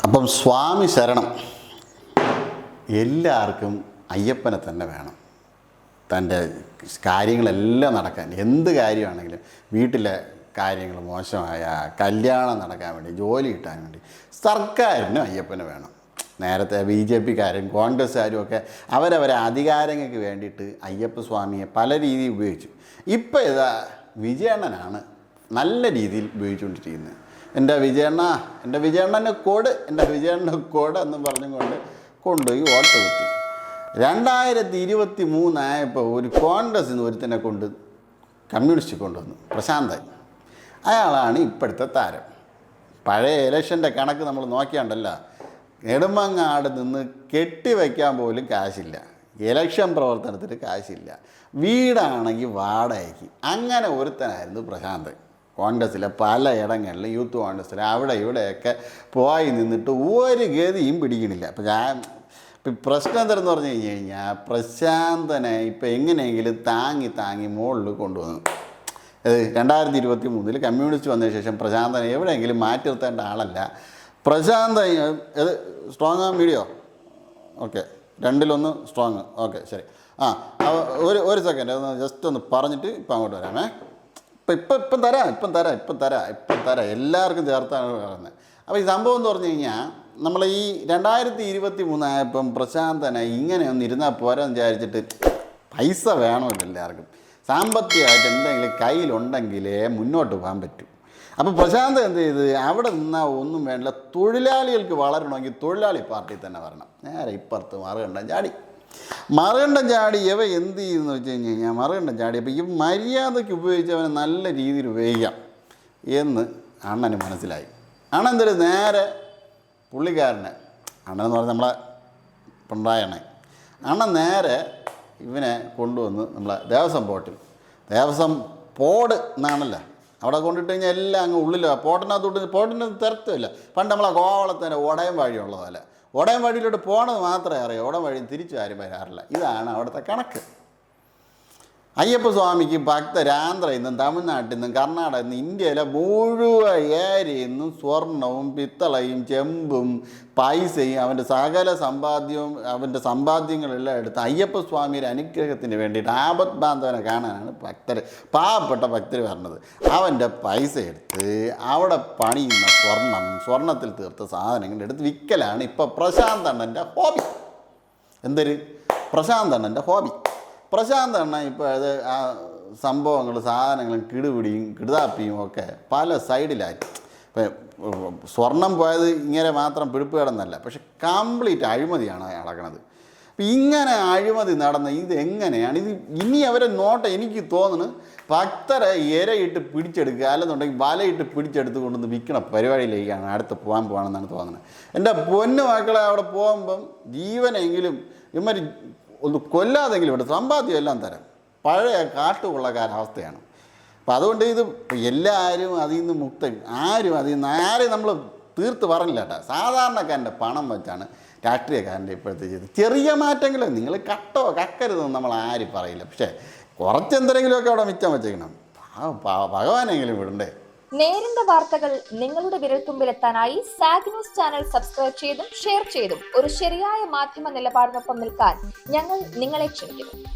അപ്പം സ്വാമി ശരണം. എല്ലാവർക്കും അയ്യപ്പനെ തന്നെ വേണം. തൻ്റെ കാര്യങ്ങളെല്ലാം നടക്കാൻ, എന്ത് കാര്യമാണെങ്കിലും, വീട്ടിലെ കാര്യങ്ങൾ മോശമായ, കല്യാണം നടക്കാൻ വേണ്ടി, ജോലി കിട്ടാൻ വേണ്ടി സർക്കാരിനും അയ്യപ്പനെ വേണം. നേരത്തെ BJP-കാരും കോൺഗ്രസ്സുകാരും ഒക്കെ അവരവരെ അധികാരങ്ങൾക്ക് വേണ്ടിയിട്ട് അയ്യപ്പ സ്വാമിയെ പല രീതിയിൽ ഉപയോഗിച്ചു. ഇപ്പോൾ ഇതാ വിജയണ്ണനാണ് നല്ല രീതിയിൽ ഉപയോഗിച്ചുകൊണ്ടിരിക്കുന്നത്. എൻ്റെ വിജയണ്ണനെ കോട് എന്നും പറഞ്ഞുകൊണ്ട് കൊണ്ടുപോയി വോട്ട് കുത്തി. 2023 ആയപ്പോൾ ഒരു കോൺഗ്രസ്സിൽ നിന്ന് ഒരുത്തനെ കൊണ്ട് കമ്മ്യൂണിസ്റ്റ് കൊണ്ടുവന്നു, പ്രശാന്തൻ. അയാളാണ് ഇപ്പോഴത്തെ താരം. പഴയ ഇലക്ഷൻ്റെ കണക്ക് നമ്മൾ നോക്കിയാണ്ടല്ല, നെടുമങ്ങാട് നിന്ന് കെട്ടിവയ്ക്കാൻ പോലും കാശില്ല, ഇലക്ഷൻ പ്രവർത്തനത്തിന് കാശില്ല, വീടാണെങ്കിൽ വാടകയ്ക്ക്. അങ്ങനെ ഒരുത്തനായിരുന്നു പ്രശാന്തൻ. കോൺഗ്രസ്സിലെ പലയിടങ്ങളിലും, യൂത്ത് കോൺഗ്രസ്സിൽ അവിടെ ഇവിടെയൊക്കെ പോയി നിന്നിട്ട് ഒരു ഗതിയും പിടിക്കണില്ല. ഇപ്പം പ്രശ്നം എന്തെന്ന് പറഞ്ഞു കഴിഞ്ഞാൽ, പ്രശാന്തനെ ഇപ്പം എങ്ങനെയെങ്കിലും താങ്ങി മുകളിൽ കൊണ്ടുവന്നു. 2023 കമ്മ്യൂണിസ്റ്റ് വന്നതിന് ശേഷം പ്രശാന്തനെ എവിടെയെങ്കിലും മാറ്റി നിർത്തേണ്ട ആളല്ല. പ്രശാന്ത ഇത് strong video, okay, 2-1 strong, okay, ശരി. ഒരു സെക്കൻഡ് ഒന്ന് ജസ്റ്റ് ഒന്ന് പറഞ്ഞിട്ട് ഇപ്പം അങ്ങോട്ട് വരാമേ. ഇപ്പം തരാം എല്ലാവർക്കും ചേർത്താണ് പറയുന്നത്. അപ്പോൾ ഈ സംഭവം എന്ന് പറഞ്ഞു കഴിഞ്ഞാൽ, നമ്മൾ ഈ 2023 ആയപ്പം പ്രശാന്തനെ ഇങ്ങനെ ഒന്ന് ഇരുന്നാൽ പോരാന്ന് വിചാരിച്ചിട്ട് പൈസ വേണമല്ലോ എല്ലാവർക്കും. സാമ്പത്തികമായിട്ട് എന്തെങ്കിലും കയ്യിലുണ്ടെങ്കിലേ മുന്നോട്ട് പോകാൻ പറ്റൂ. അപ്പോൾ പ്രശാന്ത് എന്ത് ചെയ്ത്, അവിടെ നിന്നാൽ ഒന്നും വേണ്ട, തൊഴിലാളികൾക്ക് വളരണമെങ്കിൽ തൊഴിലാളി പാർട്ടിയിൽ തന്നെ വരണം. നേരെ ഇപ്പുറത്ത് മറുകണ്ഠം ചാടി ഇവ എന്ത് ചെയ്യുമെന്ന് വെച്ച് കഴിഞ്ഞാൽ, മറുകണ്ഠം ചാടി അപ്പോൾ ഈ മര്യാദയ്ക്ക് ഉപയോഗിച്ചവനെ നല്ല രീതിയിൽ ഉപയോഗിക്കാം എന്ന് അണ്ണന് മനസ്സിലായി. അണ്ണൻ എന്തൊരു നേരെ പുള്ളിക്കാരനെ, അണ്ണനെന്ന് പറഞ്ഞാൽ നമ്മളെ പിണറായി അണ്ണൻ നേരെ ഇവനെ കൊണ്ടുവന്ന് നമ്മളെ ദേവസ്വം പോട് എന്നാണല്ലോ, അവിടെ കൊണ്ടിട്ട് കഴിഞ്ഞാൽ എല്ലാം അങ്ങ് ഉള്ളിലോ, പോട്ടിനകത്തോട്ട് തിരത്തുമില്ല. പണ്ട് നമ്മളെ കോവളത്തിൻ്റെ ഒടയം വഴിയുള്ളതല്ല, ഒടയം വഴിയിലോട്ട് പോകണത് മാത്രമേ അറിയാം, ഉടം വഴി തിരിച്ചു ആരും വരാറില്ല. ഇതാണ് അവിടുത്തെ കണക്ക്. അയ്യപ്പ സ്വാമിക്ക് ഭക്തരാന്ധ്രയിൽ നിന്നും തമിഴ്നാട്ടിൽ നിന്നും കർണാടകയിൽ നിന്നും ഇന്ത്യയിലെ മുഴുവൻ ഏരിയയിൽ നിന്നും സ്വർണവും പിത്തളയും ചെമ്പും പൈസയും അവൻ്റെ സമ്പാദ്യങ്ങളെല്ലാം എടുത്ത് അയ്യപ്പ സ്വാമിയുടെ അനുഗ്രഹത്തിന് വേണ്ടിയിട്ട് ആപത് ബാന്ധവനെ കാണാനാണ് പാവപ്പെട്ട ഭക്തർ പറഞ്ഞത്. അവൻ്റെ പൈസ എടുത്ത് അവിടെ പണിയുന്ന സ്വർണത്തിൽ തീർത്ത സാധനങ്ങൾ എടുത്ത് വിൽക്കലാണ് ഇപ്പോൾ പ്രശാന്തണ്ണൻ്റെ ഹോബി. പ്രശാന്ത് അണ്ണൻ ഇപ്പോൾ അത് ആ സംഭവങ്ങൾ, സാധനങ്ങളും കിടുതാപ്പിയും ഒക്കെ പല സൈഡിലായി. ഇപ്പം സ്വർണം പോയത് ഇങ്ങനെ മാത്രം പിടിപ്പ് കിടന്നല്ല, പക്ഷെ കംപ്ലീറ്റ് അഴിമതിയാണ് നടക്കുന്നത്. അപ്പം ഇങ്ങനെ അഴിമതി നടന്ന ഇതെങ്ങനെയാണ് ഇനി അവരെ എനിക്ക് തോന്നുന്നു ഭക്തരെ ഇരയിട്ട് പിടിച്ചെടുക്കുക, അല്ലെന്നുണ്ടെങ്കിൽ വലയിട്ട് പിടിച്ചെടുത്ത് കൊണ്ടുവന്ന് വിൽക്കണ പരിപാടിയിലേക്കാണ് അടുത്ത് പോകാണെന്നാണ് തോന്നുന്നത്. എൻ്റെ പൊന്നു മക്കളെ അവിടെ പോകുമ്പം ജീവനെങ്കിലും ഇവന്മാർ ഒന്ന് കൊല്ലാതെങ്കിലും ഇവിടെ സമ്പാദ്യം എല്ലാം തരാം. പഴയ കാട്ടുകൊള്ളക്കാരവസ്ഥയാണ്. അപ്പം അതുകൊണ്ട് എല്ലാവരും അതിൽ നിന്ന് ആരും നമ്മൾ തീർത്ത് പറഞ്ഞില്ല കേട്ടോ. സാധാരണക്കാരൻ്റെ പണം വെച്ചാണ് രാഷ്ട്രീയക്കാരൻ്റെ ഇപ്പോഴത്തെ ചെയ്ത് ചെറിയ മാറ്റങ്ങൾ. നിങ്ങൾ കക്കരുതെന്ന് നമ്മൾ ആരും പറയില്ല, പക്ഷേ കുറച്ചെന്തെങ്കിലുമൊക്കെ അവിടെ മിച്ചം വെച്ചേക്കണം. ഭഗവാനെങ്കിലും വിടണ്ടേ. നേരിന്റെ വാർത്തകൾ നിങ്ങളുടെ വിരൽത്തുമ്പിലെത്താനായി സാഗ് ന്യൂസ് ചാനൽ സബ്സ്ക്രൈബ് ചെയ്തും ഷെയർ ചെയ്തും ഒരു ശരിയായ മാധ്യമ നിലപാടിനൊപ്പം നിൽക്കാൻ ഞങ്ങൾ നിങ്ങളെ ക്ഷണിക്കുന്നു.